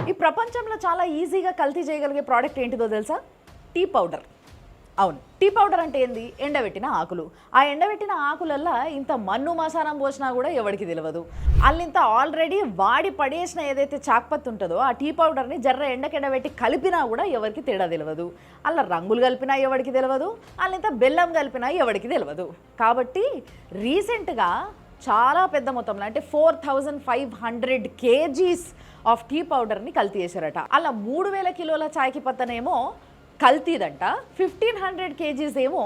ఈ ప్రపంచంలో చాలా ఈజీగా కల్తీ చేయగలిగే ప్రోడక్ట్ ఏంటిదో తెలుసా? Tea powder. అవును, టీ పౌడర్ అంటే ఏంది? ఎండబెట్టిన ఆకులు. ఆ ఎండబెట్టిన ఆకులల్లో ఇంత మన్ను మసానం పోసినా కూడా ఎవరికి తెలియదు. అల్లింత ఆల్రెడీ వాడి పడేసిన ఏదైతే చాక్పత్తి ఉంటుందో ఆ టీ పౌడర్ని జర్ర ఎండకెండబెట్టి కలిపినా కూడా ఎవరికి తేడా తెలియదు. అలా రంగులు కలిపినా ఎవరికి తెలియదు, అల్లింత బెల్లం కలిపినా ఎవరికి తెలియదు. కాబట్టి రీసెంట్గా చాలా పెద్ద మొత్తంలో అంటే 4500 kgs ఆఫ్ టీ పౌడర్ని కల్తీ చేశారట. అలా 3000 కిలోల చాయ్కి పత్తనేమో కల్తీదంట, 1500 kgs ఏమో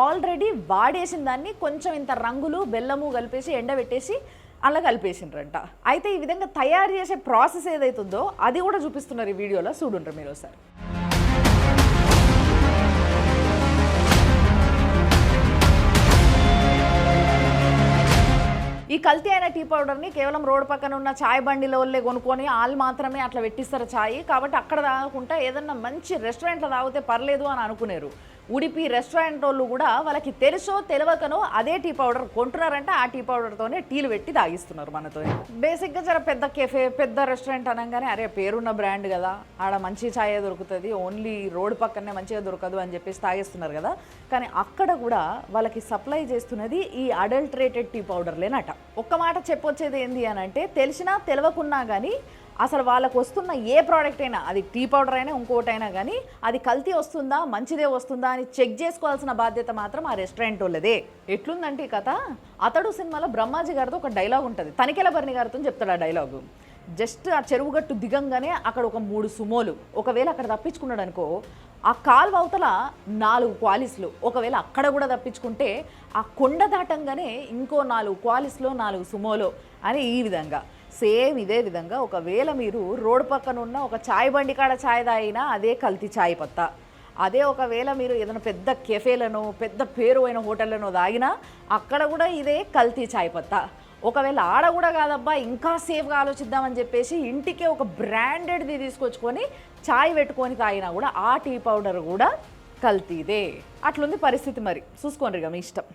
ఆల్రెడీ వాడేసిన దాన్ని కొంచెం ఇంత రంగులు బెల్లము కలిపేసి ఎండబెట్టేసి అలా కలిపేసిండ్రంట. అయితే ఈ విధంగా తయారు చేసే ప్రాసెస్ ఏదైతుందో అది కూడా చూపిస్తున్నారు ఈ వీడియోలో, చూడుంటారు మీరు ఒకసారి. ఈ కల్తీ అయిన టీ పౌడర్ని కేవలం రోడ్డు పక్కన ఉన్న చాయ్ బండిలో వాళ్ళే కొనుక్కొని వాళ్ళు మాత్రమే అట్లా పెట్టిస్తారు చాయ్. కాబట్టి అక్కడ తాగకుండా ఏదన్నా మంచి రెస్టారెంట్లో తాగితే పర్లేదు అని అనుకునేరు. ఉడిపి రెస్టారెంట్ వాళ్ళు కూడా వాళ్ళకి తెలుసో తెలియకనో అదే టీ పౌడర్ కొంటున్నారంటే ఆ టీ పౌడర్తోనే టీలు పెట్టి తాగిస్తున్నారు మనతో. బేసిక్గా జర పెద్ద కెఫే పెద్ద రెస్టారెంట్ అనగానే అరే పేరున్న బ్రాండ్ కదా, ఆడ మంచి ఛాయే దొరుకుతుంది, ఓన్లీ రోడ్డు పక్కనే మంచిగా దొరకదు అని చెప్పేసి తాగేస్తున్నారు కదా. కానీ అక్కడ కూడా వాళ్ళకి సప్లై చేస్తున్నది ఈ అడల్టరేటెడ్ టీ పౌడర్లేనట. ఒక్క మాట చెప్పొచ్చేది ఏంది అని అంటే, తెలిసినా తెలియకున్నా కానీ అసలు వాళ్ళకు వస్తున్న ఏ ప్రోడక్ట్ అయినా, అది టీ పౌడర్ అయినా ఇంకోటైనా కానీ అది కల్తీ వస్తుందా మంచిదే వస్తుందా అని చెక్ చేసుకోవాల్సిన బాధ్యత మాత్రం ఆ రెస్టారెంట్ వాళ్ళదే. ఎట్లుందంటే ఈ కథ, అతడు సినిమాలో బ్రహ్మాజీ గారితో ఒక డైలాగ్ ఉంటుంది, తనికెల భరణి గారితో చెప్తాడు ఆ డైలాగు. జస్ట్ ఆ చెరువుగట్టు దిగంగానే అక్కడ ఒక 3 సుమోలు, ఒకవేళ అక్కడ తప్పించుకున్నాడు అనుకో ఆ కాల్వ అవతల 4 క్వాలిస్లు, ఒకవేళ అక్కడ కూడా తప్పించుకుంటే ఆ కొండ దాటంగానే ఇంకో 4 క్వాలిస్లో 4 సుమోలో అని. ఈ విధంగా సేమ్ ఇదే విధంగా ఒకవేళ మీరు రోడ్డు పక్కన ఉన్న ఒక చాయ్ బండి కాడ చాయ్ తాగినా అదే కల్తీ చాయ్ పత్తా. అదే ఒకవేళ మీరు ఏదైనా పెద్ద కెఫేలను పెద్ద పేరు అయిన హోటళ్లను తాగినా అక్కడ కూడా ఇదే కల్తీ చాయ్ పత్తా. ఒకవేళ ఆడ కూడా కాదబ్బా ఇంకా సేఫ్గా ఆలోచిద్దామని చెప్పేసి ఇంటికే ఒక బ్రాండెడ్ది తీసుకొచ్చుకొని చాయ్ పెట్టుకొని తాగినా కూడా ఆ టీ పౌడర్ కూడా కల్తీదే. అట్లుంది పరిస్థితి, మరి చూసుకోండి ఇక మీ ఇష్టం.